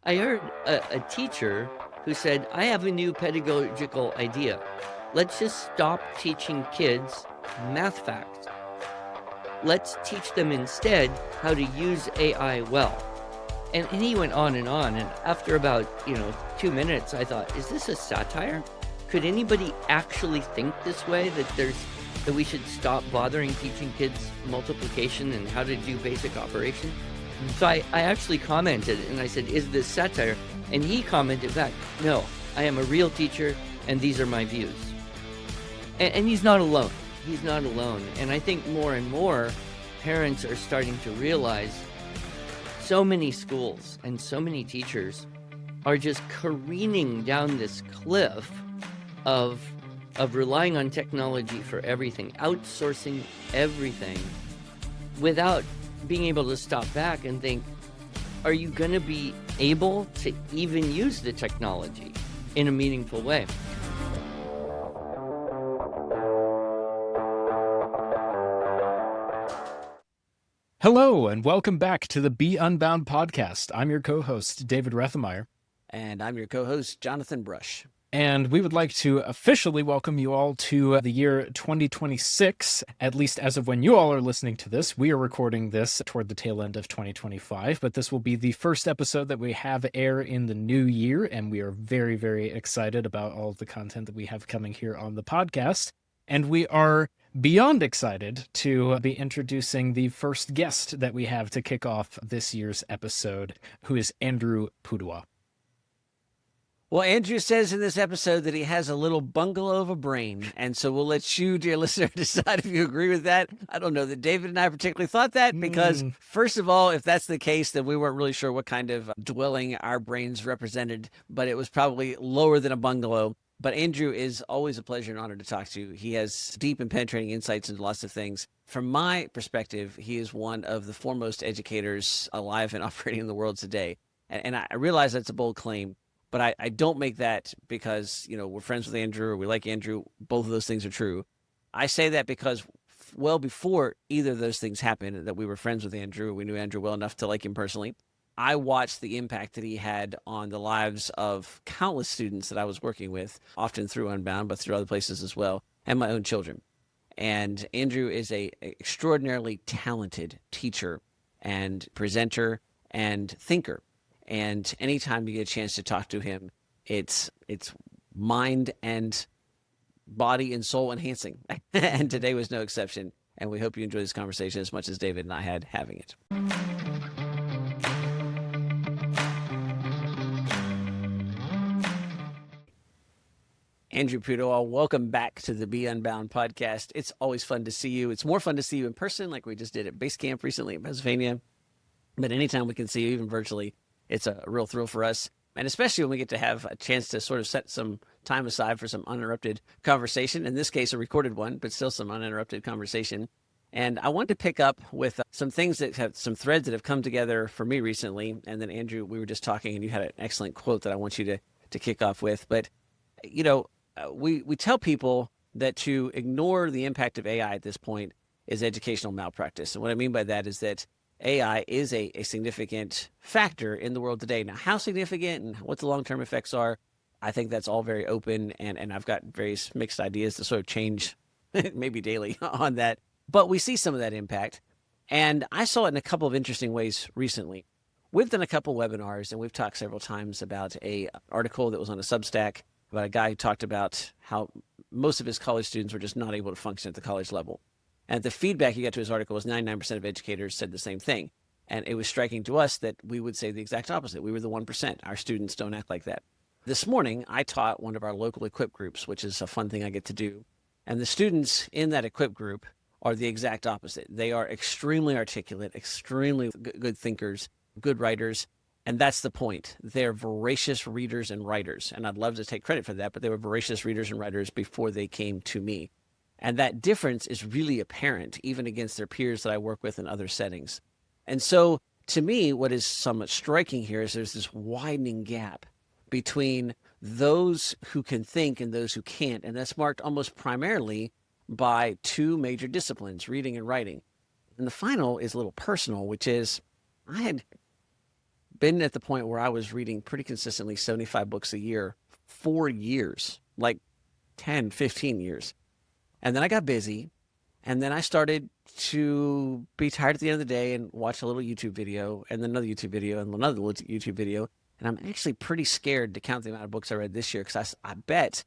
I heard a teacher who said, I have a new pedagogical idea. Let's just stop teaching kids math facts. Let's teach them instead how to use AI well. And he went on and on. And after about, 2 minutes, I thought, is this a satire? Could anybody actually think this way, that we should stop bothering teaching kids multiplication and how to do basic operation? So I actually commented and I said, is this satire? And he commented back, no, I am a real teacher and these are my views. And he's not alone. He's not alone. And I think more and more parents are starting to realize so many schools and so many teachers are just careening down this cliff of relying on technology for everything, outsourcing everything without being able to stop back and think, are you going to be able to even use the technology in a meaningful way? Hello, and welcome back to the Be Unbound podcast. I'm your co-host, David Rethemeyer. And I'm your co-host, Jonathan Brush. And we would like to officially welcome you all to the year 2026, at least as of when you all are listening to this. We are recording this toward the tail end of 2025, but this will be the first episode that we have air in the new year, and we are very, very excited about all of the content that we have coming here on the podcast. And we are beyond excited to be introducing the first guest that we have to kick off this year's episode, who is Andrew Pudewa. Well, Andrew says in this episode that he has a little bungalow of a brain, and so we'll let you, dear listener, decide if you agree with that. I don't know that David and I particularly thought that because, first of all, if that's the case, then we weren't really sure what kind of dwelling our brains represented, but it was probably lower than a bungalow. But Andrew is always a pleasure and honor to talk to. He has deep and penetrating insights into lots of things. From my perspective, he is one of the foremost educators alive and operating in the world today. And I realize that's a bold claim. But I don't make that because, we're friends with Andrew or we like Andrew. Both of those things are true. I say that because well before either of those things happened, that we were friends with Andrew, we knew Andrew well enough to like him personally, I watched the impact that he had on the lives of countless students that I was working with, often through Unbound, but through other places as well, and my own children. And Andrew is a extraordinarily talented teacher and presenter and thinker. And anytime you get a chance to talk to him, it's mind and body and soul enhancing. And today was no exception. And we hope you enjoy this conversation as much as David and I had having it. Andrew Pudewa, welcome back to the Be Unbound podcast. It's always fun to see you. It's more fun to see you in person, like we just did at base camp recently in Pennsylvania. But anytime we can see you, even virtually, it's a real thrill for us, and especially when we get to have a chance to sort of set some time aside for some uninterrupted conversation, in this case, a recorded one, but still some uninterrupted conversation. And I wanted to pick up with some things that have some threads that have come together for me recently. And then, Andrew, we were just talking and you had an excellent quote that I want you to kick off with. But, we tell people that to ignore the impact of AI at this point is educational malpractice. And what I mean by that is that AI is a significant factor in the world today. Now, how significant and what the long-term effects are, I think that's all very open, and I've got various mixed ideas to sort of change maybe daily on that. But we see some of that impact, and I saw it in a couple of interesting ways recently. We've done a couple webinars, and we've talked several times about an article that was on a Substack about a guy who talked about how most of his college students were just not able to function at the college level. And the feedback he got to his article was 99% of educators said the same thing. And it was striking to us that we would say the exact opposite. We were the 1%. Our students don't act like that. This morning, I taught one of our local equip groups, which is a fun thing I get to do. And the students in that equip group are the exact opposite. They are extremely articulate, extremely good thinkers, good writers. And that's the point. They're voracious readers and writers. And I'd love to take credit for that, but they were voracious readers and writers before they came to me. And that difference is really apparent even against their peers that I work with in other settings. And so to me, what is somewhat striking here is there's this widening gap between those who can think and those who can't. And that's marked almost primarily by two major disciplines, reading and writing. And the final is a little personal, which is I had been at the point where I was reading pretty consistently 75 books a year for years, like 10, 15 years. And then I got busy, and then I started to be tired at the end of the day and watch a little YouTube video, and then another YouTube video, and another YouTube video. And I'm actually pretty scared to count the amount of books I read this year, because I bet,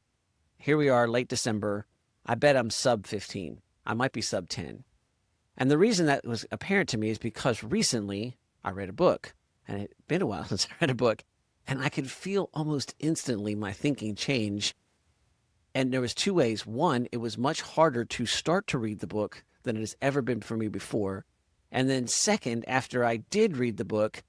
here we are, late December, I bet I'm sub 15. I might be sub 10. And the reason that was apparent to me is because recently I read a book, and it's been a while since I read a book, and I could feel almost instantly my thinking change. And there was two ways. One, it was much harder to start to read the book than it has ever been for me before. And then second, after I did read the book,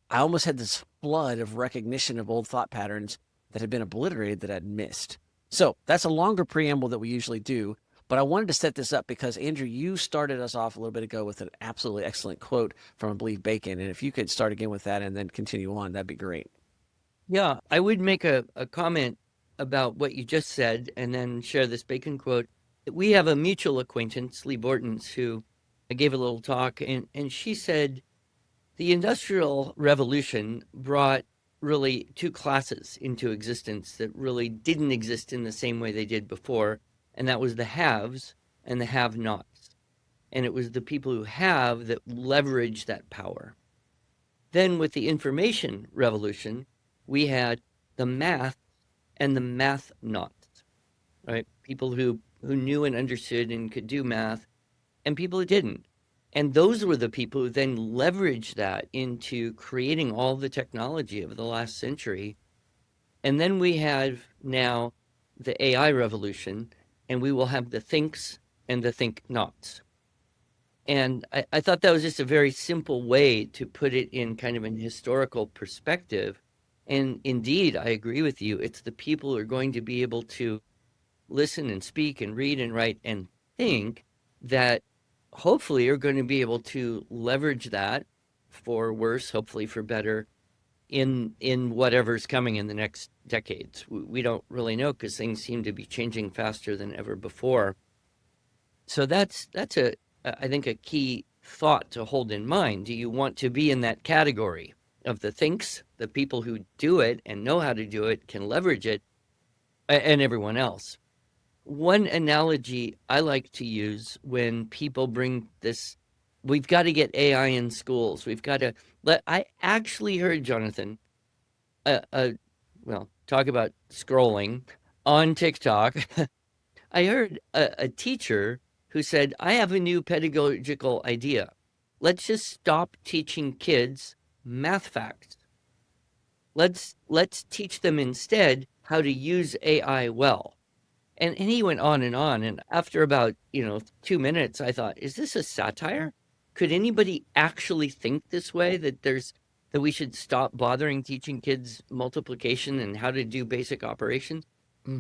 I almost had this flood of recognition of old thought patterns that had been obliterated that I'd missed. So that's a longer preamble that we usually do, but I wanted to set this up because, Andrew, you started us off a little bit ago with an absolutely excellent quote from, I believe, Bacon. And if you could start again with that and then continue on, that'd be great. Yeah, I would make a comment about what you just said and then share this Bacon quote. We have a mutual acquaintance, Lee Bortons, who I gave a little talk, and she said the Industrial Revolution brought really two classes into existence that really didn't exist in the same way they did before, and that was the haves and the have-nots. And it was the people who have that leverage that power. Then with the Information Revolution, we had the math and the math-nots, right? People who knew and understood and could do math, and people who didn't. And those were the people who then leveraged that into creating all the technology of the last century. And then we have now the AI revolution, and we will have the thinks and the think-nots. And I thought that was just a very simple way to put it in kind of an historical perspective. And indeed, I agree with you. It's the people who are going to be able to listen and speak and read and write and think that hopefully are going to be able to leverage that for worse, hopefully for better, in whatever's coming in the next decades. We don't really know because things seem to be changing faster than ever before. So that's I think a key thought to hold in mind. Do you want to be in that category of the thinks, the people who do it and know how to do it, can leverage it, and everyone else? One analogy I like to use when people bring this, we've got to get AI in schools. We've got to I actually heard, Jonathan, well, talk about scrolling on TikTok. I heard a teacher who said, I have a new pedagogical idea. Let's just stop teaching kids math facts. Let's teach them instead how to use AI well. And he went on, and after about 2 minutes, I thought, is this a satire? Could anybody actually think this way, that we should stop bothering teaching kids multiplication and how to do basic operations?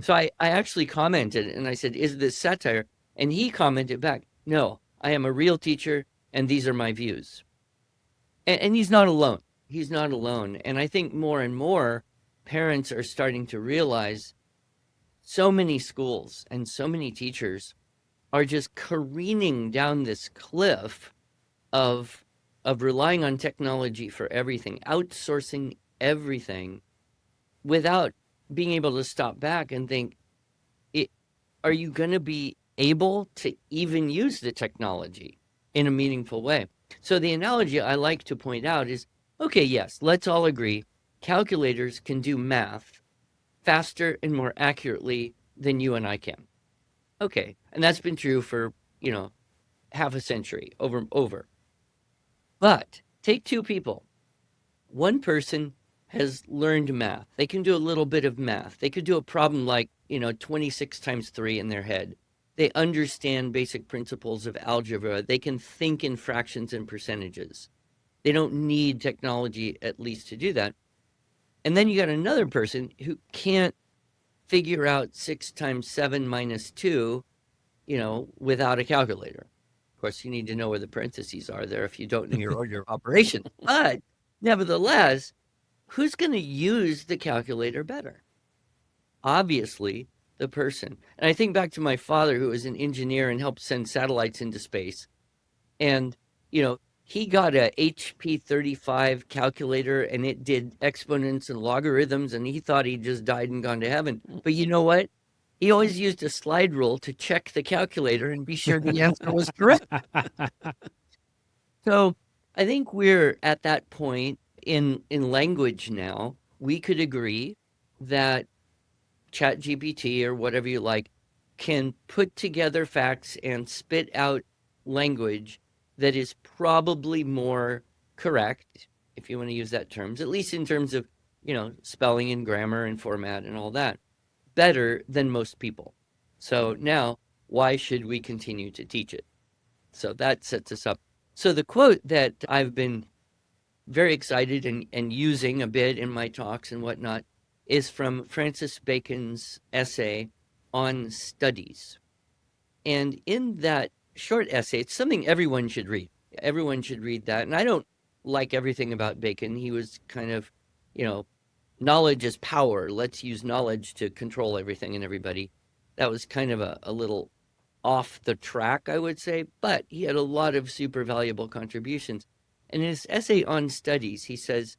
So I actually commented, and I said, is this satire? And he commented back, no, I am a real teacher, and these are my views. And he's not alone. He's not alone. And I think more and more parents are starting to realize so many schools and so many teachers are just careening down this cliff of relying on technology for everything, outsourcing everything, without being able to stop back and think, are you going to be able to even use the technology in a meaningful way? So the analogy I like to point out is, okay, yes, let's all agree, calculators can do math faster and more accurately than you and I can. Okay, and that's been true for, half a century, over. But take two people. One person has learned math. They can do a little bit of math. They could do a problem like, 26 times 3 in their head. They understand basic principles of algebra. They can think in fractions and percentages. They don't need technology, at least, to do that. And then you got another person who can't figure out 6 times 7 minus 2, without a calculator. Of course, you need to know where the parentheses are there if you don't know your order of operation. But nevertheless, who's going to use the calculator better? Obviously, the person. And I think back to my father, who was an engineer and helped send satellites into space. And, he got a HP 35 calculator and it did exponents and logarithms, and he thought he just died and gone to heaven. But you know what? He always used a slide rule to check the calculator and be sure the answer was correct. So I think we're at that point in language now. We could agree that ChatGPT or whatever you like can put together facts and spit out language that is probably more correct, if you want to use that terms, at least in terms of, spelling and grammar and format and all that, better than most people. So now, why should we continue to teach it? So that sets us up. So the quote that I've been very excited and using a bit in my talks and whatnot is from Francis Bacon's essay on studies. And in that short essay, it's something everyone should read. Everyone should read that. And I don't like everything about Bacon. He was kind of, knowledge is power. Let's use knowledge to control everything and everybody. That was kind of a little off the track, I would say, but he had a lot of super valuable contributions. In his essay on studies, he says,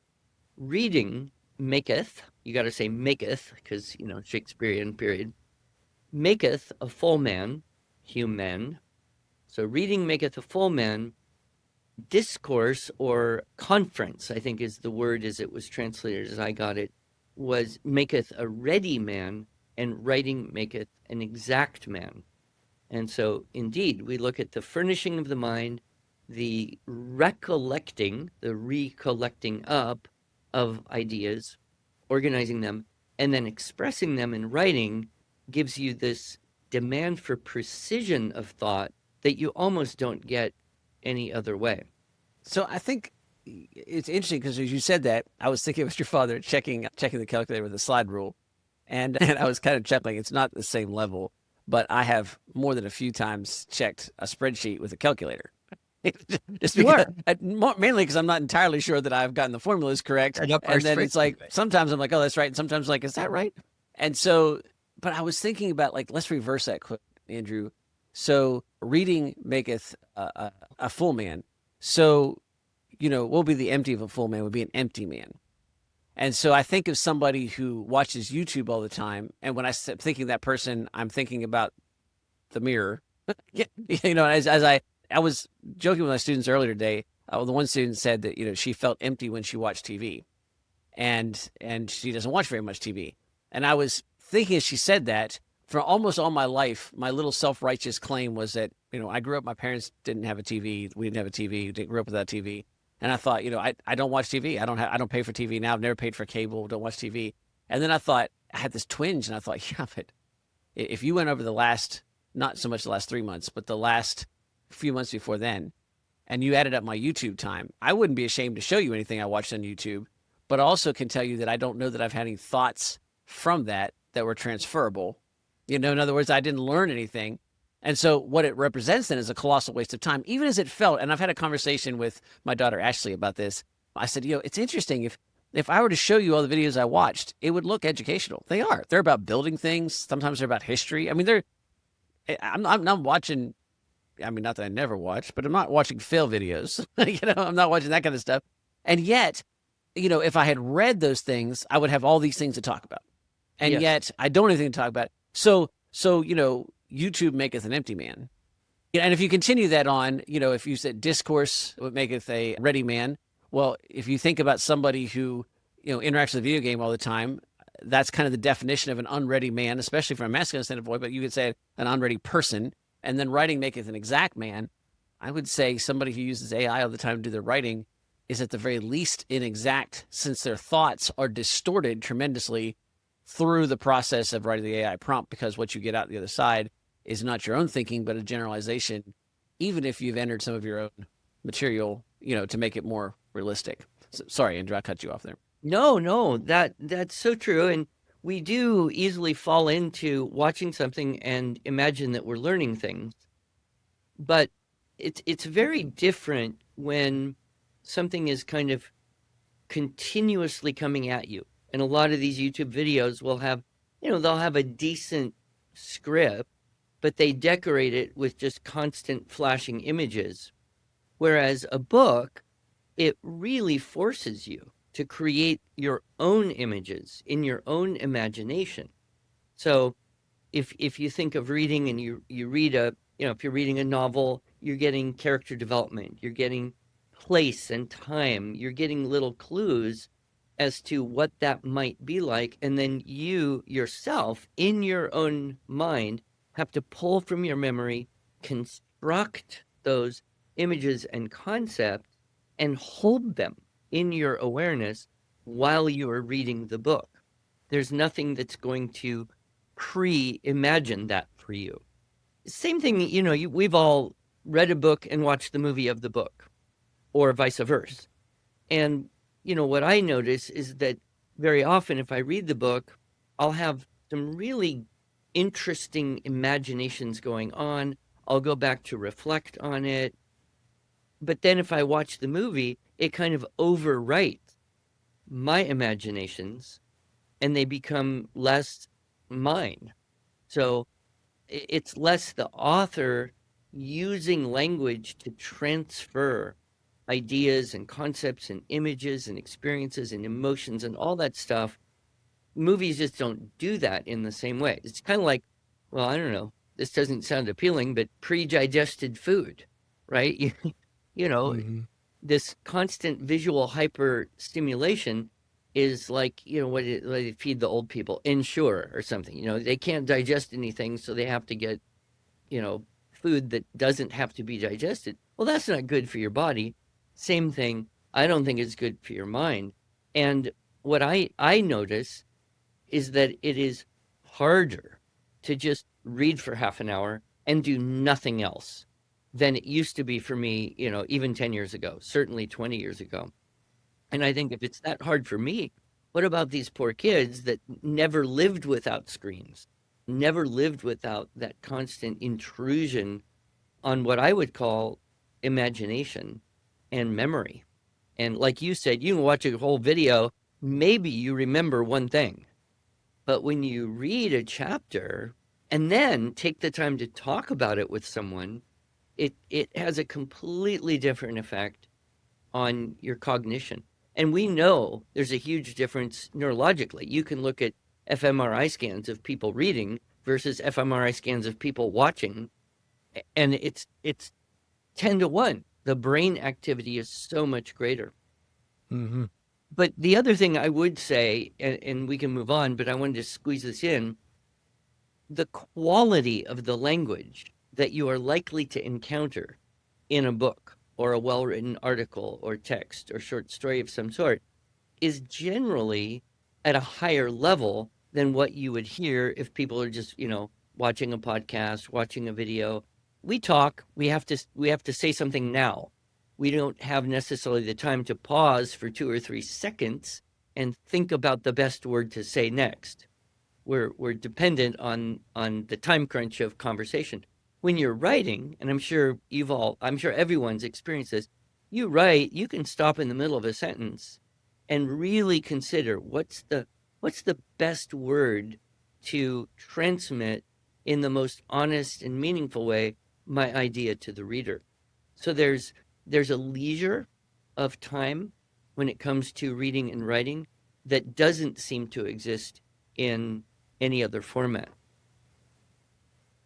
reading maketh, you got to say maketh, because, Shakespearean period, maketh a full man, human. So reading maketh a full man. Discourse or conference, I think is the word as it was translated as I got it, was maketh a ready man, and writing maketh an exact man. And so indeed, we look at the furnishing of the mind, the recollecting up of ideas, organizing them, and then expressing them in writing gives you this demand for precision of thought that you almost don't get any other way. So I think it's interesting because as you said that, I was thinking of your father checking the calculator with a slide rule, and I was kind of chuckling. It's not the same level, but I have more than a few times checked a spreadsheet with a calculator. Just because, mainly because I'm not entirely sure that I've gotten the formulas correct, and then it's like sometimes I'm like, oh, that's right, and sometimes like, is that right? And so, but I was thinking about let's reverse that quote, Andrew. So reading maketh a full man. So, what will be the empty of a full man would be an empty man. And so I think of somebody who watches YouTube all the time. And when I'm thinking of that person, I'm thinking about the mirror. As I was joking with my students earlier today, the one student said that, she felt empty when she watched TV and she doesn't watch very much TV. And I was thinking as she said that, for almost all my life, my little self-righteous claim was that, I grew up, my parents didn't have a TV. We didn't have a TV. Didn't grow up without TV. And I thought, I don't watch TV. I don't pay for TV now. I've never paid for cable. Don't watch TV. And then I thought, I had this twinge and I thought, yeah, but if you went over the last, not so much the last 3 months, but the last few months before then, and you added up my YouTube time, I wouldn't be ashamed to show you anything I watched on YouTube, but I also can tell you that I don't know that I've had any thoughts from that were transferable. In other words, I didn't learn anything. And so what it represents then is a colossal waste of time, even as it felt. And I've had a conversation with my daughter, Ashley, about this. I said, it's interesting. If I were to show you all the videos I watched, it would look educational. They are. They're about building things. Sometimes they're about history. I mean, I'm not watching, not that I never watch, but I'm not watching fail videos. I'm not watching that kind of stuff. And yet, if I had read those things, I would have all these things to talk about. And Yes. yet I don't have anything to talk about. So, YouTube maketh an empty man. And if you continue that on, if you said discourse maketh a ready man, well, if you think about somebody who, interacts with a video game all the time, that's kind of the definition of an unready man, especially from a masculine standpoint, but you could say an unready person. And then writing maketh an exact man. I would say somebody who uses AI all the time to do their writing is at the very least inexact, since their thoughts are distorted tremendously through the process of writing the AI prompt, because what you get out the other side is not your own thinking, but a generalization, even if you've entered some of your own material, to make it more realistic. So, sorry, Andrew, I cut you off there. No, that's so true. And we do easily fall into watching something and imagine that we're learning things. But it's very different when something is kind of continuously coming at you. And a lot of these YouTube videos will have, they'll have a decent script, but they decorate it with just constant flashing images. Whereas a book, it really forces you to create your own images in your own imagination. So if you think of reading and you read if you're reading a novel, you're getting character development, you're getting place and time, you're getting little clues as to what that might be like. And then you yourself, in your own mind, have to pull from your memory, construct those images and concepts, and hold them in your awareness while you are reading the book. There's nothing that's going to pre-imagine that for you. Same thing, we've all read a book and watched the movie of the book, or vice versa. And what I notice is that very often, if I read the book, I'll have some really interesting imaginations going on. I'll go back to reflect on it. But then if I watch the movie, it kind of overwrites my imaginations and they become less mine. So it's less the author using language to transfer ideas and concepts and images and experiences and emotions and all that stuff. Movies just don't do that in the same way. It's kind of like, well, I don't know, this doesn't sound appealing, but pre-digested food, right? This constant visual hyper stimulation is like, what they feed the old people, Ensure or something. They can't digest anything, so they have to get, food that doesn't have to be digested. Well, that's not good for your body. Same thing, I don't think it's good for your mind. And what I notice is that it is harder to just read for half an hour and do nothing else than it used to be for me, even 10 years ago, certainly 20 years ago. And I think if it's that hard for me, what about these poor kids that never lived without screens, never lived without that constant intrusion on what I would call imagination and memory? And like you said, you can watch a whole video, maybe you remember one thing. But when you read a chapter and then take the time to talk about it with someone, it has a completely different effect on your cognition. And we know there's a huge difference neurologically. You can look at fMRI scans of people reading versus fMRI scans of people watching, and it's 10-1. The brain activity is so much greater. Mm-hmm. But the other thing I would say, and we can move on, but I wanted to squeeze this in, the quality of the language that you are likely to encounter in a book or a well-written article or text or short story of some sort is generally at a higher level than what you would hear if people are just, watching a podcast, watching a video. We talk, we have to say something now. We don't have necessarily the time to pause for 2 or 3 seconds and think about the best word to say next. We're dependent on the time crunch of conversation. When you're writing, and I'm sure everyone's experienced this, you write, you can stop in the middle of a sentence and really consider what's the best word to transmit in the most honest and meaningful way my idea to the reader. So there's a leisure of time when it comes to reading and writing that doesn't seem to exist in any other format.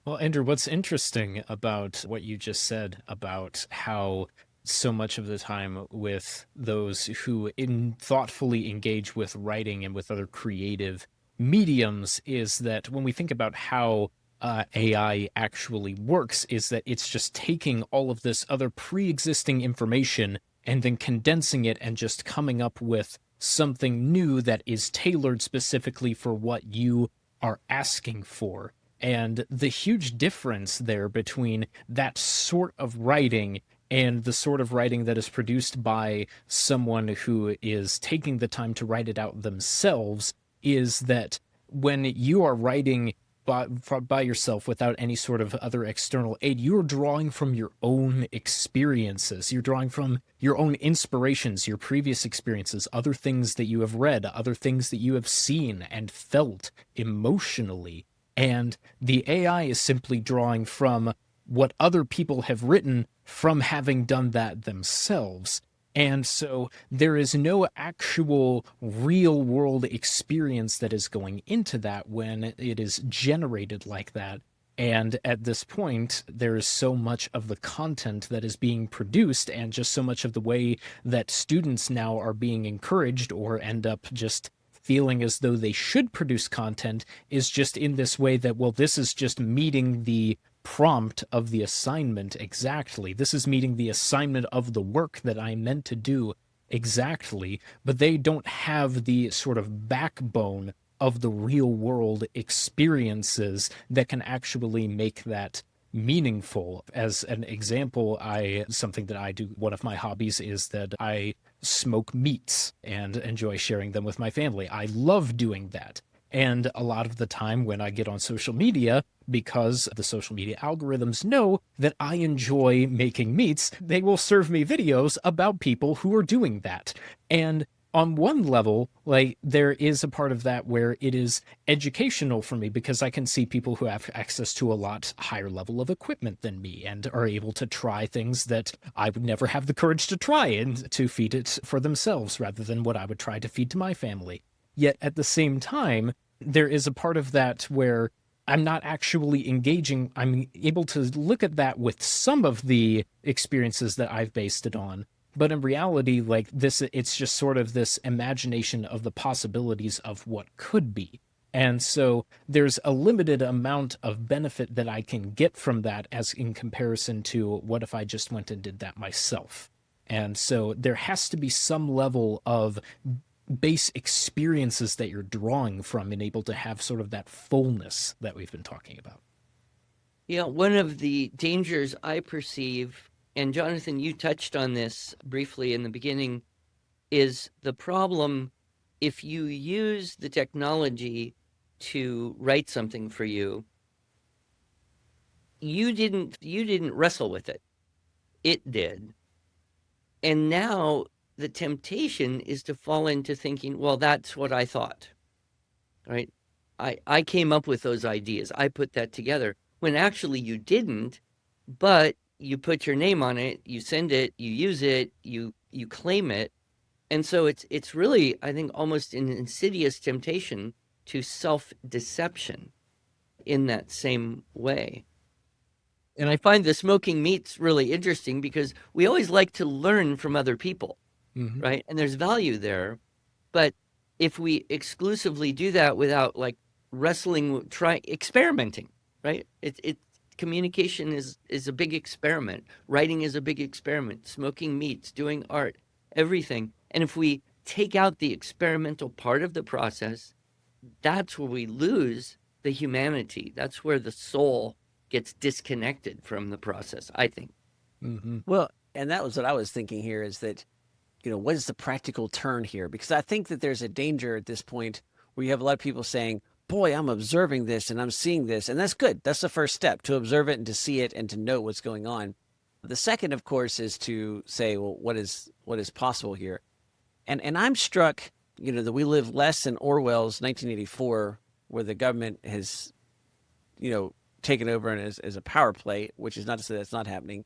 Well, Andrew, what's interesting about what you just said about how so much of the time with those who thoughtfully engage with writing and with other creative mediums is that when we think about how AI actually works, is that it's just taking all of this other pre-existing information and then condensing it and just coming up with something new that is tailored specifically for what you are asking for. And the huge difference there between that sort of writing and the sort of writing that is produced by someone who is taking the time to write it out themselves is that when you are writing by yourself without any sort of other external aid, you're drawing from your own experiences. You're drawing from your own inspirations, your previous experiences, other things that you have read, other things that you have seen and felt emotionally. And the AI is simply drawing from what other people have written from having done that themselves. And so there is no actual real world experience that is going into that when it is generated like that. And at this point, there is so much of the content that is being produced, and just so much of the way that students now are being encouraged or end up just feeling as though they should produce content is just in this way that, well, this is just meeting the prompt of the assignment exactly. This is meeting the assignment of the work that I meant to do exactly, but they don't have the sort of backbone of the real world experiences that can actually make that meaningful. As an example, something that I do, one of my hobbies is that I smoke meats and enjoy sharing them with my family. I love doing that. And a lot of the time when I get on social media, because the social media algorithms know that I enjoy making meats, they will serve me videos about people who are doing that. And on one level, like, there is a part of that where it is educational for me, because I can see people who have access to a lot higher level of equipment than me and are able to try things that I would never have the courage to try, and to feed it for themselves rather than what I would try to feed to my family. Yet at the same time, there is a part of that where I'm not actually engaging. I'm able to look at that with some of the experiences that I've based it on. But in reality, like this, it's just sort of this imagination of the possibilities of what could be. And so there's a limited amount of benefit that I can get from that, as in comparison to what if I just went and did that myself. And so there has to be some level of base experiences that you're drawing from and able to have sort of that fullness that we've been talking about. Yeah, one of the dangers I perceive, and Jonathan, you touched on this briefly in the beginning, is the problem if you use the technology to write something for you, you didn't wrestle with it. It did. And now the temptation is to fall into thinking, well, that's what I thought, right? I came up with those ideas. I put that together, when actually you didn't, but you put your name on it, you send it, you use it, you claim it. And so it's really, I think, almost an insidious temptation to self-deception in that same way. And I find the smoking meats really interesting because we always like to learn from other people. Mm-hmm. Right? And there's value there. But if we exclusively do that without like wrestling, experimenting, right? Communication is a big experiment. Writing is a big experiment. Smoking meats, doing art, everything. And if we take out the experimental part of the process, that's where we lose the humanity. That's where the soul gets disconnected from the process, I think. Mm-hmm. Well, and that was what I was thinking here, is that, what is the practical turn here? Because I think that there's a danger at this point where you have a lot of people saying, boy, I'm observing this and I'm seeing this. And that's good. That's the first step, to observe it and to see it and to know what's going on. The second, of course, is to say, well, what is possible here? And I'm struck, that we live less in Orwell's 1984, where the government has, taken over and is a power play, which is not to say that's not happening,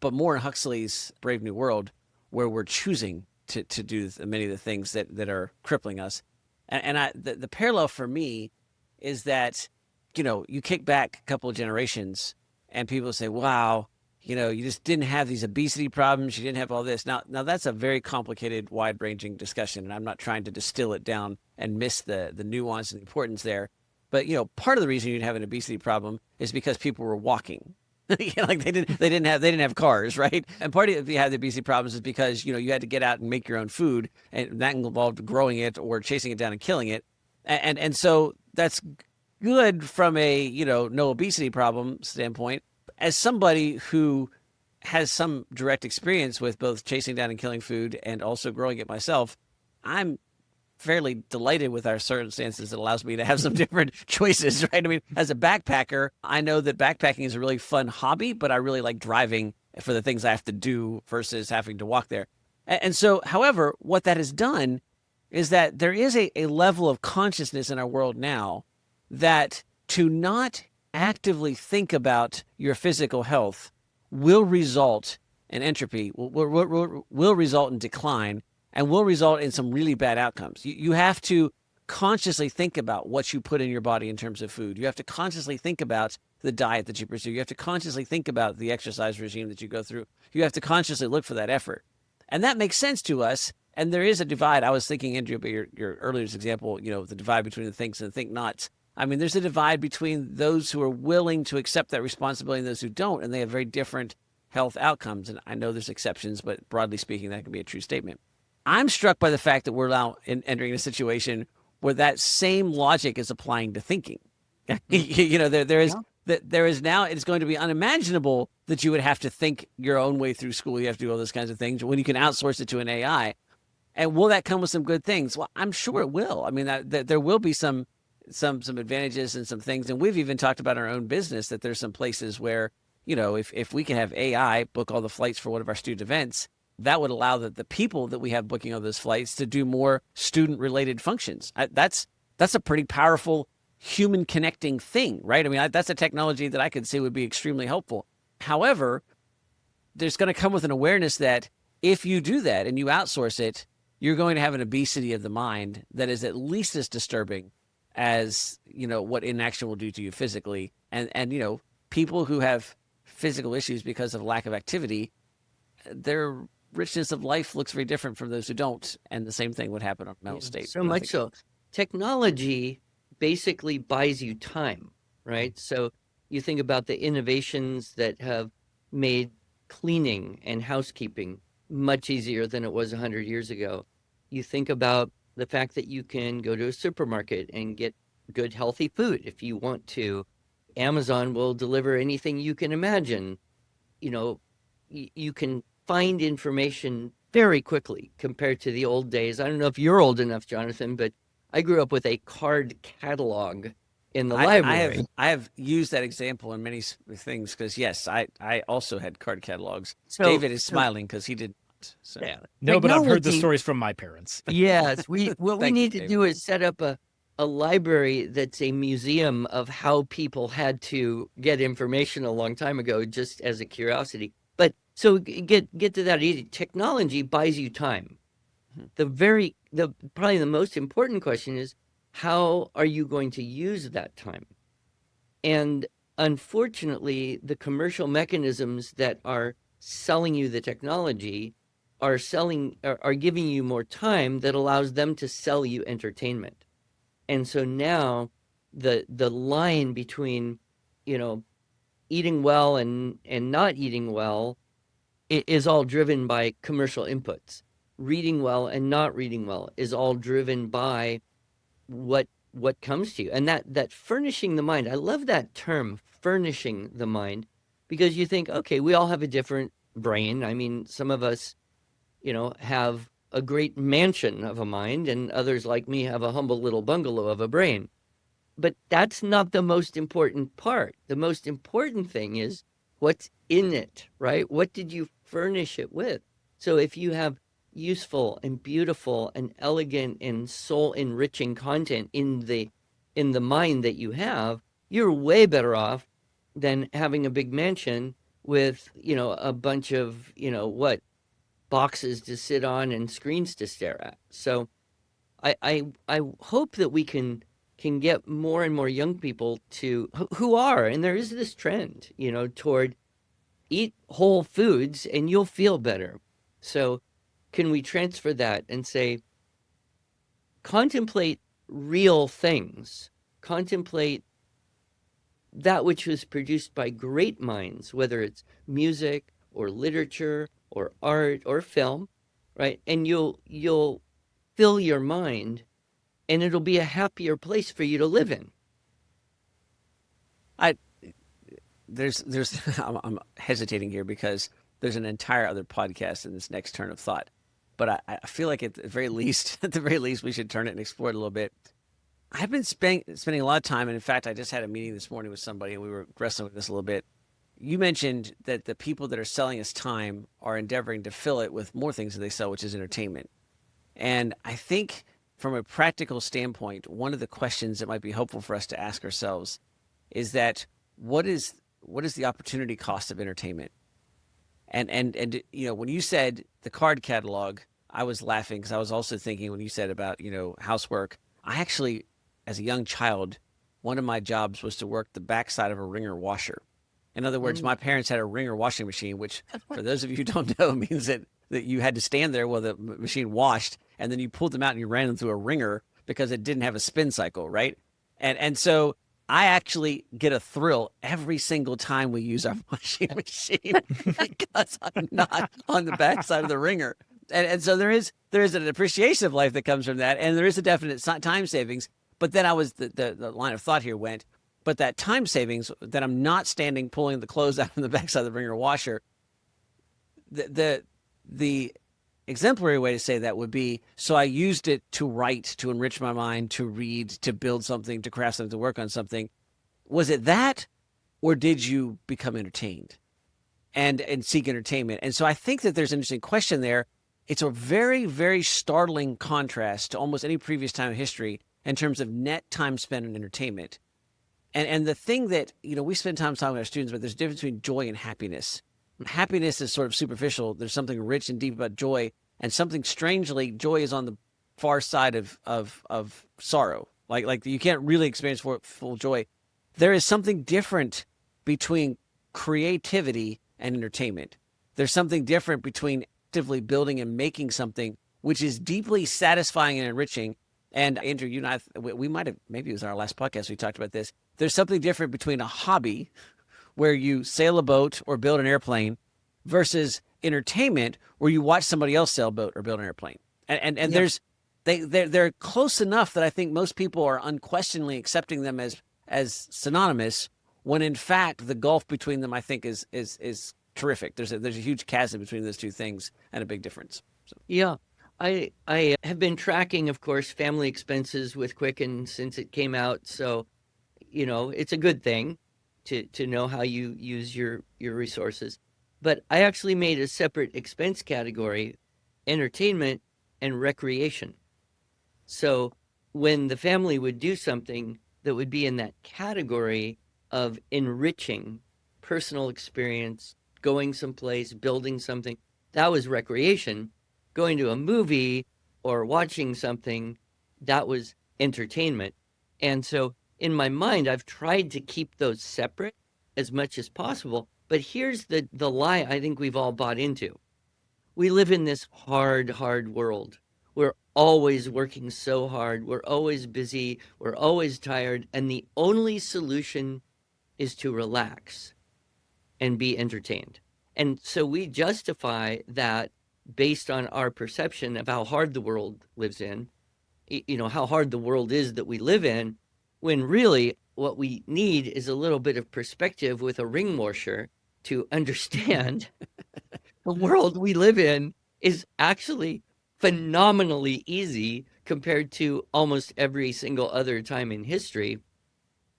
but more in Huxley's Brave New World, where we're choosing to do many of the things that are crippling us. And the parallel for me is that, you kick back a couple of generations and people say, wow, you just didn't have these obesity problems. You didn't have all this. Now that's a very complicated, wide-ranging discussion, and I'm not trying to distill it down and miss the nuance and importance there. But, part of the reason you didn't have an obesity problem is because people were walking. Like they didn't have cars, right? And part of it, if you had the obesity problems, is because you had to get out and make your own food, and that involved growing it or chasing it down and killing it, and so that's good from a no obesity problem standpoint. As somebody who has some direct experience with both chasing down and killing food and also growing it myself, I'm fairly delighted with our circumstances. It allows me to have some different choices, right? I mean, as a backpacker, I know that backpacking is a really fun hobby, but I really like driving for the things I have to do versus having to walk there. And so, however, what that has done is that there is a level of consciousness in our world now that to not actively think about your physical health will result in entropy, will result in decline, and will result in some really bad outcomes. You have to consciously think about what you put in your body in terms of food. You have to consciously think about the diet that you pursue. You have to consciously think about the exercise regime that you go through. You have to consciously look for that effort. And that makes sense to us. And there is a divide. I was thinking, Andrew, about your earlier example, the divide between the thinks and the think nots. I mean, there's a divide between those who are willing to accept that responsibility and those who don't, and they have very different health outcomes. And I know there's exceptions, but broadly speaking, that can be a true statement. I'm struck by the fact that we're now entering a situation where that same logic is applying to thinking. There is now, it's going to be unimaginable that you would have to think your own way through school. You have to do all those kinds of things when you can outsource it to an AI. And will that come with some good things? Well, I'm sure it will. I mean, there will be some advantages and some things. And we've even talked about our own business that there's some places where, if we can have AI book all the flights for one of our student events, that would allow the people that we have booking all those flights to do more student-related functions. That's a pretty powerful human connecting thing, right? I mean, that's a technology that I could see would be extremely helpful. However, there's going to come with an awareness that if you do that and you outsource it, you're going to have an obesity of the mind that is at least as disturbing as, what inaction will do to you physically. And people who have physical issues because of lack of activity, their richness of life looks very different from those who don't. And the same thing would happen on mental state. So much so. Technology basically buys you time, right? So you think about the innovations that have made cleaning and housekeeping much easier than it was 100 years ago. You think about the fact that you can go to a supermarket and get good, healthy food if you want to. Amazon will deliver anything you can imagine. You can find information very quickly compared to the old days. I don't know if you're old enough, Jonathan, but I grew up with a card catalog in the library. I have used that example in many things because, yes, I also had card catalogs. So, David is smiling because he did not. So. Yeah. No, but I've heard the stories from my parents. Yes. What we need to David. do is set up a library that's a museum of how people had to get information a long time ago, just as a curiosity. But so get to that. Technology buys you time. Probably the most important question is, how are you going to use that time? And unfortunately, the commercial mechanisms that are selling you the technology are giving you more time that allows them to sell you entertainment. And so now the line between, eating well and not eating well is all driven by commercial inputs. Reading well and not reading well is all driven by what comes to you. And that furnishing the mind, I love that term, furnishing the mind, because you think, okay, we all have a different brain. I mean, some of us, have a great mansion of a mind, and others like me have a humble little bungalow of a brain. But that's not the most important part. The most important thing is what's in it, right? What did you furnish it with? So if you have useful and beautiful and elegant and soul enriching content in the mind that you have, you're way better off than having a big mansion with, a bunch of, boxes to sit on and screens to stare at. So I hope that we can get more and more young people who are, and there is this trend, toward eat whole foods and you'll feel better. So can we transfer that and say, contemplate real things, contemplate that which was produced by great minds, whether it's music or literature or art or film, right? And you'll fill your mind, and it'll be a happier place for you to live in. I'm hesitating here because there's an entire other podcast in this next turn of thought. But I feel like at the very least, we should turn it and explore it a little bit. I've been spending a lot of time, and in fact, I just had a meeting this morning with somebody, and we were wrestling with this a little bit. You mentioned that the people that are selling us time are endeavoring to fill it with more things that they sell, which is entertainment. And I think from a practical standpoint, one of the questions that might be helpful for us to ask ourselves is that what is the opportunity cost of entertainment? And you know, when you said the card catalog, I was laughing because I was also thinking when you said about, you know, housework. I actually, as a young child, one of my jobs was to work the backside of a wringer washer. In other words, my parents had a wringer washing machine, which for those of you who don't know means that you had to stand there while the machine washed, and then you pulled them out and you ran them through a wringer because it didn't have a spin cycle, right? And so I actually get a thrill every single time we use our washing machine because I'm not on the backside of the wringer. And so there is an appreciation of life that comes from that, and there is a definite time savings. But then the line of thought here went, but that time savings that I'm not standing pulling the clothes out on the backside of the wringer washer, the exemplary way to say that would be, so I used it to write, to enrich my mind, to read, to build something, to craft something, to work on something. Was it that, or did you become entertained and seek entertainment? And so I think that there's an interesting question there. It's a very, very startling contrast to almost any previous time in history in terms of net time spent on entertainment. And the thing that, you know, we spend time talking with our students, but there's a difference between joy and happiness. Happiness is sort of superficial. There's something rich and deep about joy, and something strangely, joy is on the far side of sorrow. Like you can't really experience full joy. There is something different between creativity and entertainment. There's something different between actively building and making something, which is deeply satisfying and enriching. And Andrew, you and I, we might have, maybe it was our last podcast, we talked about this. There's something different between a hobby where you sail a boat or build an airplane versus entertainment where you watch somebody else sail a boat or build an airplane. And yeah, they're close enough that I think most people are unquestionably accepting them as synonymous, when in fact the gulf between them, I think, is terrific. There's a huge chasm between those two things and a big difference. So. Yeah. I have been tracking, of course, family expenses with Quicken since it came out. So, you know, it's a good thing to know how you use your resources. But I actually made a separate expense category, entertainment and recreation. So when the family would do something that would be in that category of enriching personal experience, going someplace, building something, that was recreation. Going to a movie or watching something, that was entertainment. And so in my mind, I've tried to keep those separate as much as possible. But here's the lie I think we've all bought into. We live in this hard world. We're always working so hard. We're always busy. We're always tired. And the only solution is to relax and be entertained. And so we justify that based on our perception of how hard the world lives in, you know, how hard the world is that we live in, when really what we need is a little bit of perspective with a ring washer to understand the world we live in is actually phenomenally easy compared to almost every single other time in history.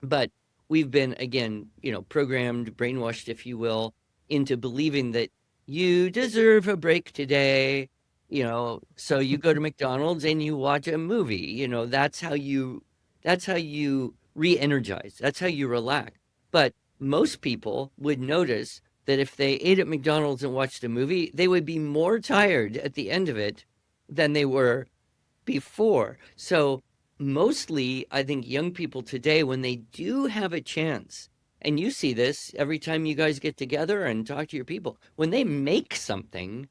But we've been, again, you know, programmed, brainwashed, if you will, into believing that you deserve a break today, you know, so you go to McDonald's and you watch a movie. You know, that's how you re-energize. That's how you relax. But most people would notice that if they ate at McDonald's and watched a movie, they would be more tired at the end of it than they were before. So mostly, I think young people today, when they do have a chance, and you see this every time you guys get together and talk to your people, when they make something,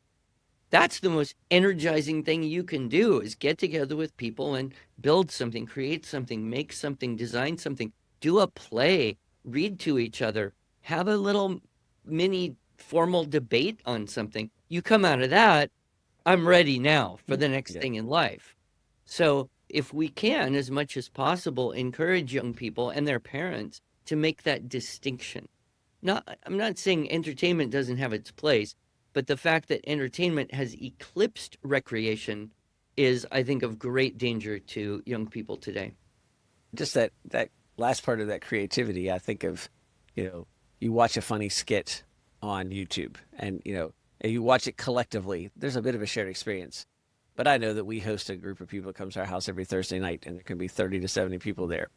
that's the most energizing thing you can do, is get together with people and build something, create something, make something, design something, do a play, read to each other, have a little mini formal debate on something. You come out of that, I'm ready now for the next thing in life. So if we can, as much as possible, encourage young people and their parents to make that distinction. I'm not saying entertainment doesn't have its place, but the fact that entertainment has eclipsed recreation is, I think, of great danger to young people today. Just that last part of that creativity, I think of, you know, you watch a funny skit on YouTube and, you know, and you watch it collectively. There's a bit of a shared experience. But I know that we host a group of people that comes to our house every Thursday night, and there can be 30 to 70 people there.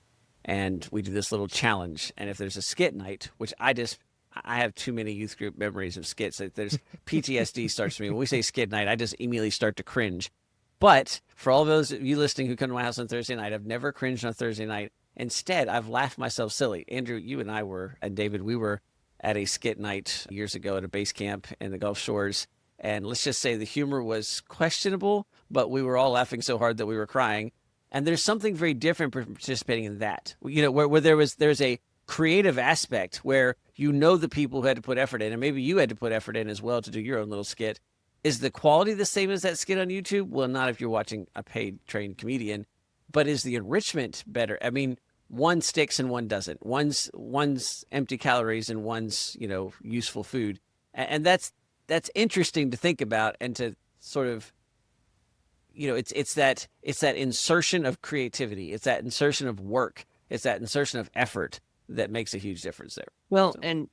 and we do this little challenge. And if there's a skit night, which I have too many youth group memories of skits. There's PTSD starts to me. When we say skit night, I just immediately start to cringe. But for all those of you listening who come to my house on Thursday night, I've never cringed on Thursday night. Instead, I've laughed myself silly. Andrew, you and I were, and David, we were at a skit night years ago at a base camp in the Gulf Shores. And let's just say the humor was questionable, but we were all laughing so hard that we were crying. And there's something very different participating in that, where there's a creative aspect where the people who had to put effort in, and maybe you had to put effort in as well to do your own little skit. Is the quality the same as that skit on YouTube? Well, not if you're watching a paid trained comedian, but is the enrichment better? I mean, one sticks and one doesn't. One's empty calories and one's, useful food. And that's interesting to think about and to sort of, it's that insertion of creativity. It's that insertion of work. It's that insertion of effort that makes a huge difference there. Well, and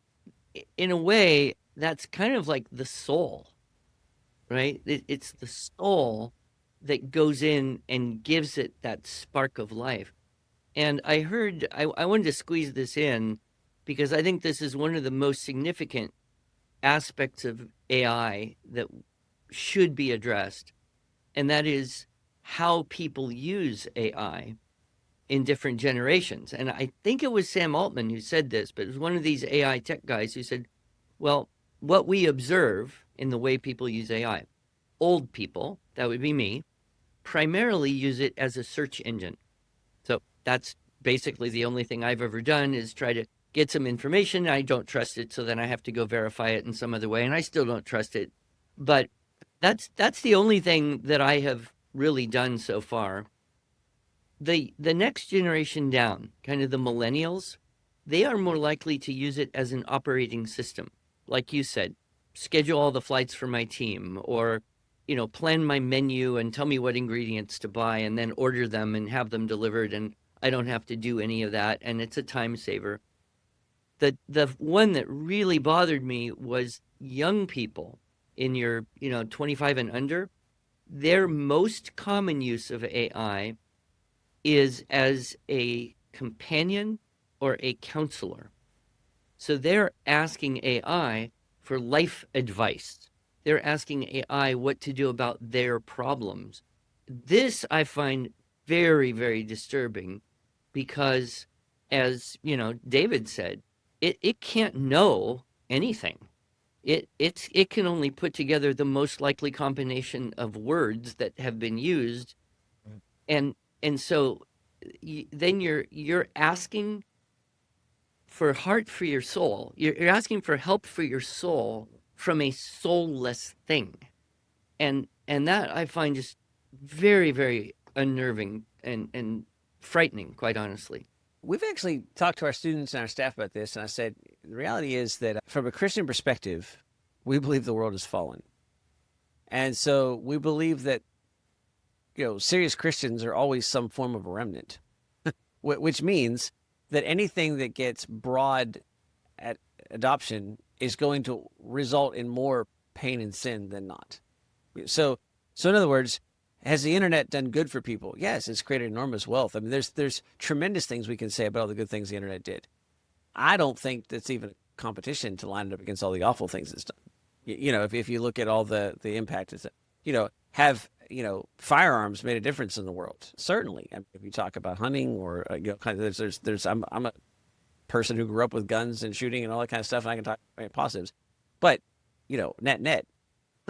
in a way, that's kind of like the soul, right? It's the soul that goes in and gives it that spark of life. And I heard, I wanted to squeeze this in because I think this is one of the most significant aspects of AI that should be addressed. And that is how people use AI in different generations. And I think it was Sam Altman who said this, but it was one of these AI tech guys who said, well, what we observe in the way people use AI, old people, that would be me, primarily use it as a search engine. So that's basically the only thing I've ever done is try to get some information. I don't trust it, so then I have to go verify it in some other way, and I still don't trust it. But that's the only thing that I have really done so far. The next generation down, kind of the millennials, they are more likely to use it as an operating system. Like you said, schedule all the flights for my team, or plan my menu and tell me what ingredients to buy and then order them and have them delivered, and I don't have to do any of that, and it's a time saver. The one that really bothered me was young people in your 25 and under. Their most common use of AI is as a companion or a counselor. So they're asking AI for life advice. They're asking AI what to do about their problems. This I find very, very disturbing because, as David said, it can't know anything. It can only put together the most likely combination of words that have been used, and so then you're asking for heart for your soul. You're asking for help for your soul from a soulless thing, and that I find just very, very unnerving and frightening, quite honestly. We've actually talked to our students and our staff about this, and I said, the reality is that from a Christian perspective, we believe the world has fallen. And so we believe that, serious Christians are always some form of a remnant, which means that anything that gets broad at adoption is going to result in more pain and sin than not. So in other words, has the internet done good for people? Yes, it's created enormous wealth. I mean, there's tremendous things we can say about all the good things the internet did. I don't think that's even a competition to line it up against all the awful things it's done. If you look at all the impact, it's, have firearms made a difference in the world? Certainly. I mean, if you talk about hunting or kind of I'm a person who grew up with guns and shooting and all that kind of stuff, and I can talk about positives. But net.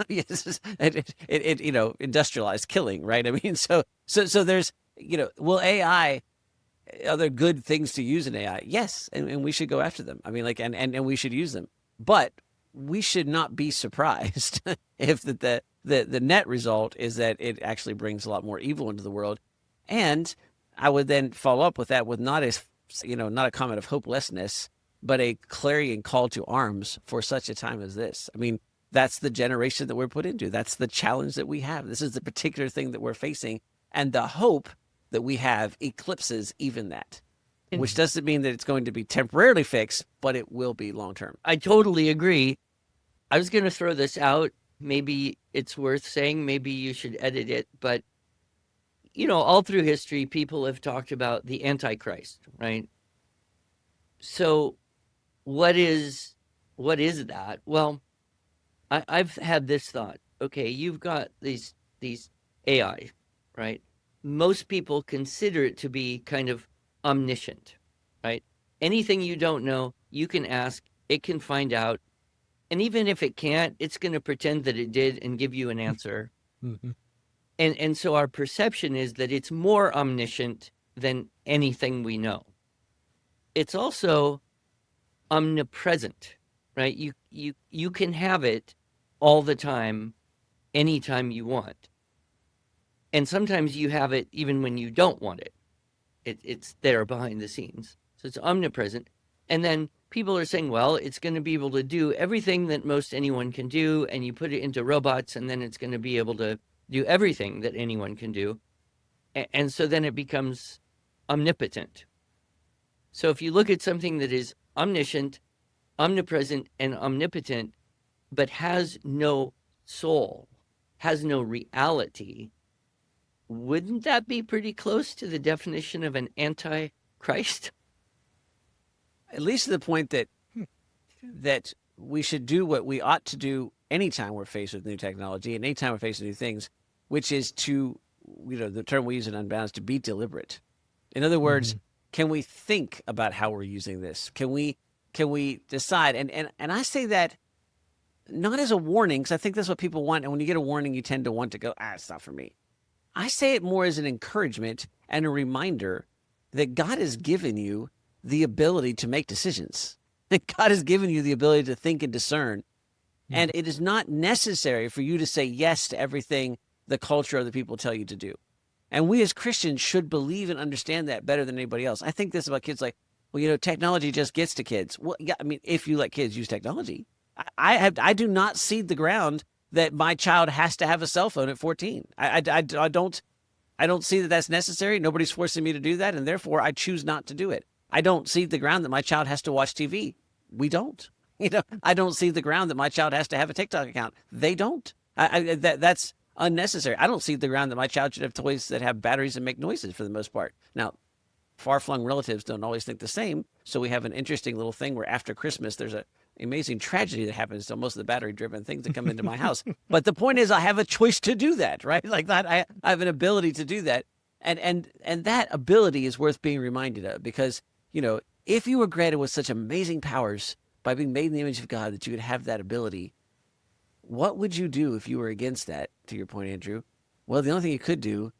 it industrialized killing, right? I mean, so there's, will AI, are there good things to use in AI? Yes, and we should go after them. I mean, and we should use them, but we should not be surprised if the net result is that it actually brings a lot more evil into the world. And I would then follow up with that with not a comment of hopelessness, but a clarion call to arms for such a time as this. I mean, that's the generation that we're put into. That's the challenge that we have. This is the particular thing that we're facing. And the hope that we have eclipses even that, which doesn't mean that it's going to be temporarily fixed, but it will be long-term. I totally agree. I was going to throw this out. Maybe it's worth saying, maybe you should edit it, but all through history, people have talked about the Antichrist, right? So what is that? Well, I've had this thought. Okay, you've got these AI, right? Most people consider it to be kind of omniscient, right? Anything you don't know, you can ask, it can find out, and even if it can't, it's going to pretend that it did and give you an answer. Mhm. And so our perception is that it's more omniscient than anything we know. It's also omnipresent, right? You can have it all the time, anytime you want. And sometimes you have it even when you don't want it. It's there behind the scenes. So it's omnipresent. And then people are saying, well, it's going to be able to do everything that most anyone can do, and you put it into robots, and then it's going to be able to do everything that anyone can do. And so then it becomes omnipotent. So if you look at something that is omniscient, omnipresent, and omnipotent, but has no soul, has no reality, wouldn't that be pretty close to the definition of an antichrist? At least to the point that we should do what we ought to do anytime we're faced with new technology and anytime we're faced with new things, which is to, the term we use in Unbound is to be deliberate. In other words, can we think about how we're using this? Can we decide? And I say that not as a warning, because I think that's what people want. And when you get a warning, you tend to want to go, it's not for me. I say it more as an encouragement and a reminder that God has given you the ability to make decisions. That God has given you the ability to think and discern. And it is not necessary for you to say yes to everything the culture or the people tell you to do. And we as Christians should believe and understand that better than anybody else. I think this about kids like, well, technology just gets to kids. Well, yeah, I mean, if you let kids use technology, I do not cede the ground that my child has to have a cell phone at 14. I don't see that that's necessary. Nobody's forcing me to do that, and therefore I choose not to do it. I don't cede the ground that my child has to watch TV. We don't. I don't cede the ground that my child has to have a TikTok account. They don't. That's unnecessary. I don't cede the ground that my child should have toys that have batteries and make noises for the most part. Now, far-flung relatives don't always think the same, so we have an interesting little thing where after Christmas there's an amazing tragedy that happens to most of the battery-driven things that come into my house. But the point is I have a choice to do that, right? Like that, I have an ability to do that. And that ability is worth being reminded of because, if you were granted with such amazing powers by being made in the image of God that you could have that ability, what would you do if you were against that, to your point, Andrew? Well, the only thing you could do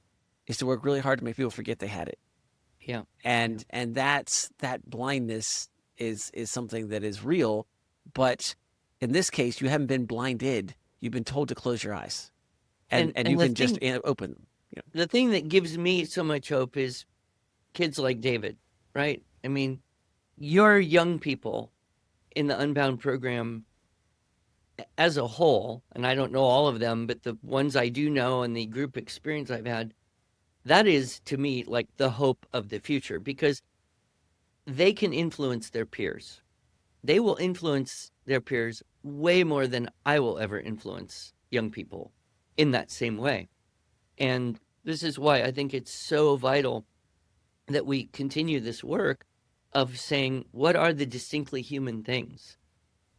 is to work really hard to make people forget they had it. Yeah. And that blindness is something that is real, but in this case, you haven't been blinded. You've been told to close your eyes, and you can just open them. The thing that gives me so much hope is kids like David, right? I mean, your young people in the Unbound program as a whole, and I don't know all of them, but the ones I do know and the group experience I've had, that is to me like the hope of the future because they can influence their peers. They will influence their peers way more than I will ever influence young people in that same way. And this is why I think it's so vital that we continue this work of saying, what are the distinctly human things?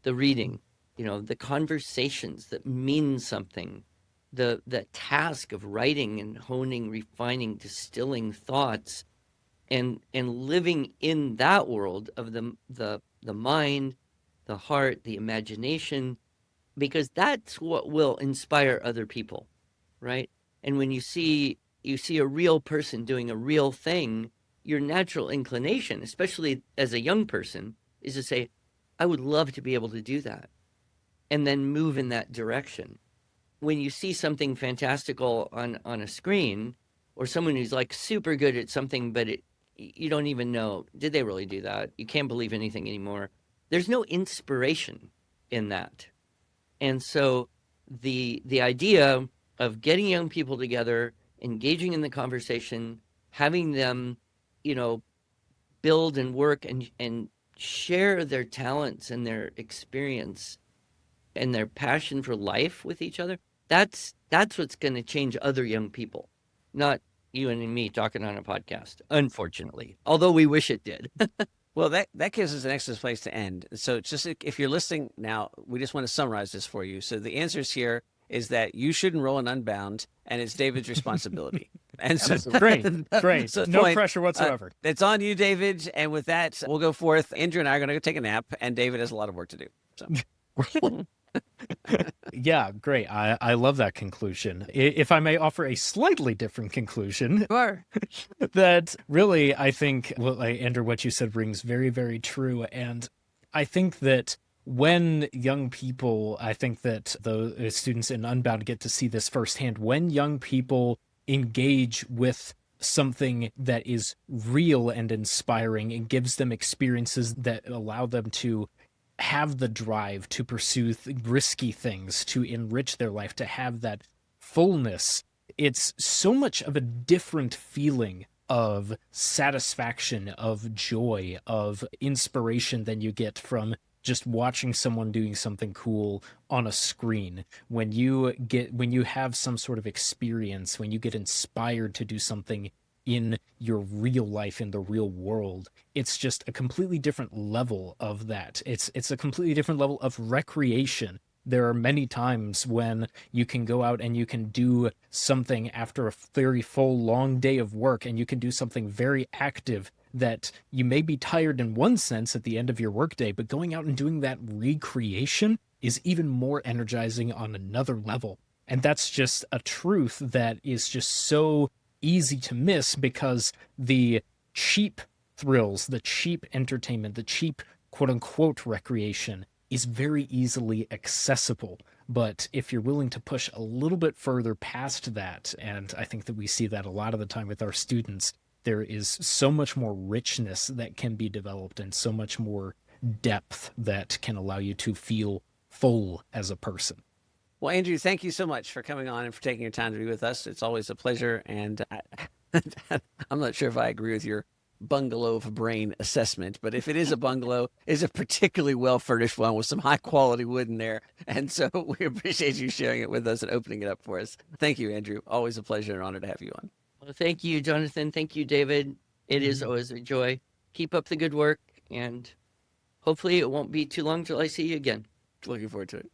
The reading, the conversations that mean something, the task of writing and honing, refining, distilling thoughts, and living in that world of the mind, the heart, the imagination, because that's what will inspire other people, right? And when you see a real person doing a real thing, your natural inclination, especially as a young person, is to say, I would love to be able to do that, and then move in that direction. When you see something fantastical on a screen, or someone who's like super good at something, but you don't even know, did they really do that? You can't believe anything anymore. There's no inspiration in that. And so the idea of getting young people together, engaging in the conversation, having them, build and work and share their talents and their experience and their passion for life with each other, that's what's going to change other young people. Not you and me talking on a podcast, unfortunately, although we wish it did. Well, that gives us an excellent place to end. So just if you're listening now, we just want to summarize this for you. So the answers here is that you should enroll in Unbound, and it's David's responsibility. And so Great. So No point, pressure whatsoever. it's on you, David. And with that, we'll go forth. Andrew and I are going to go take a nap, and David has a lot of work to do. So. Yeah, great. I love that conclusion. If I may offer a slightly different conclusion, Sure. that really, I think, well, Andrew, what you said rings very, very true. And I think that when young people, I think that the students in Unbound get to see this firsthand, when young people engage with something that is real and inspiring and gives them experiences that allow them to have the drive to pursue risky things, to enrich their life, to have that fullness, it's so much of a different feeling of satisfaction, of joy, of inspiration than you get from just watching someone doing something cool on a screen. When you have some sort of experience, when you get inspired to do something in your real life, in the real world, it's just a completely different level of that. It's a completely different level of recreation. There are many times when you can go out and you can do something after a very full, long day of work, and you can do something very active that you may be tired in one sense at the end of your workday, but going out and doing that recreation is even more energizing on another level. And that's just a truth that is just so easy to miss, because the cheap thrills, the cheap entertainment, the cheap quote-unquote recreation is very easily accessible. But if you're willing to push a little bit further past that, and I think that we see that a lot of the time with our students, there is so much more richness that can be developed and so much more depth that can allow you to feel full as a person. Well, Andrew, thank you so much for coming on and for taking your time to be with us. It's always a pleasure. And I'm not sure if I agree with your bungalow of a brain assessment, but if it is a bungalow, it's a particularly well-furnished one with some high-quality wood in there. And so we appreciate you sharing it with us and opening it up for us. Thank you, Andrew. Always a pleasure and honor to have you on. Well, thank you, Jonathan. Thank you, David. It is always a joy. Keep up the good work, and hopefully it won't be too long till I see you again. Looking forward to it.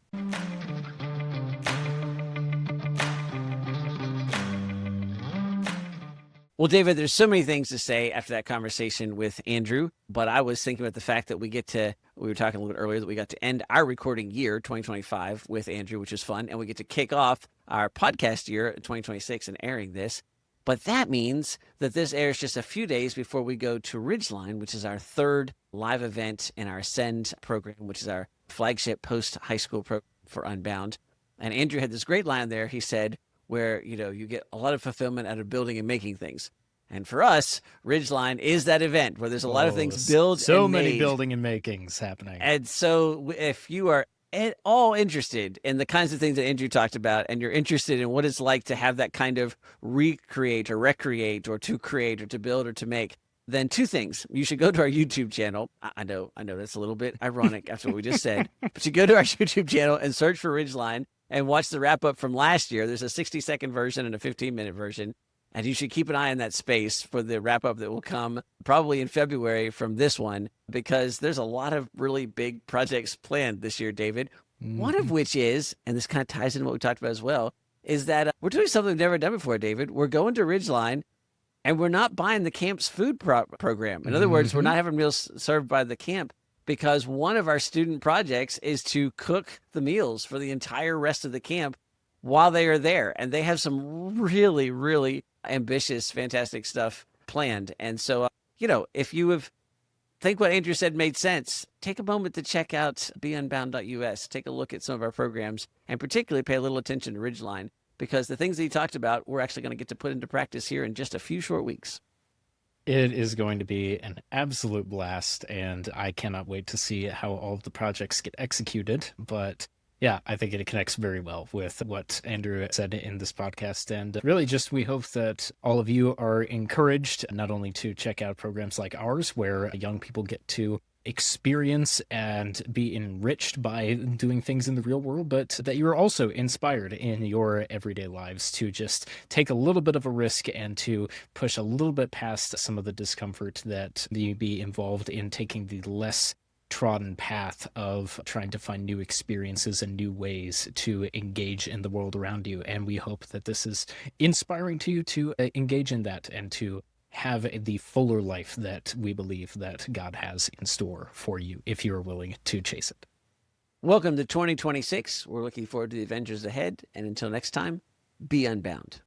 Well, David, there's so many things to say after that conversation with Andrew, but I was thinking about the fact that we were talking a little bit earlier, that we got to end our recording year, 2025, with Andrew, which is fun, and we get to kick off our podcast year, 2026, and airing this. But that means that this airs just a few days before we go to Ridgeline, which is our third live event in our Ascend program, which is our flagship post-high school program for Unbound. And Andrew had this great line there. He said, where, you get a lot of fulfillment out of building and making things. And for us, Ridgeline is that event where there's a lot of things built so and many made. building and makings happening. And so if you are at all interested in the kinds of things that Andrew talked about, and you're interested in what it's like to have that kind of recreate or recreate or to create or to build or to make, then two things. You should go to our YouTube channel. I know that's a little bit ironic after what we just said, but you go to our YouTube channel and search for Ridgeline and watch the wrap up from last year. There's a 60-second version and a 15-minute version. And you should keep an eye on that space for the wrap up that will come probably in February from this one, because there's a lot of really big projects planned this year, David. One of which is, and this kind of ties into what we talked about as well, is that we're doing something we've never done before, David. We're going to Ridgeline, and we're not buying the camp's food program. In other words, we're not having meals served by the camp, because one of our student projects is to cook the meals for the entire rest of the camp while they are there. And they have some really, really ambitious, fantastic stuff planned. And so, if you think what Andrew said made sense, take a moment to check out beunbound.us, take a look at some of our programs, and particularly pay a little attention to Ridgeline, because the things that he talked about, we're actually going to get to put into practice here in just a few short weeks. It is going to be an absolute blast, and I cannot wait to see how all of the projects get executed. But yeah, I think it connects very well with what Andrew said in this podcast. And really just we hope that all of you are encouraged not only to check out programs like ours, where young people get to experience and be enriched by doing things in the real world, but that you're also inspired in your everyday lives to just take a little bit of a risk and to push a little bit past some of the discomfort that you be involved in taking the less trodden path of trying to find new experiences and new ways to engage in the world around you. And we hope that this is inspiring to you to engage in that and to have the fuller life that we believe that God has in store for you if you're willing to chase it. Welcome to 2026. We're looking forward to the adventures ahead. And until next time, be unbound.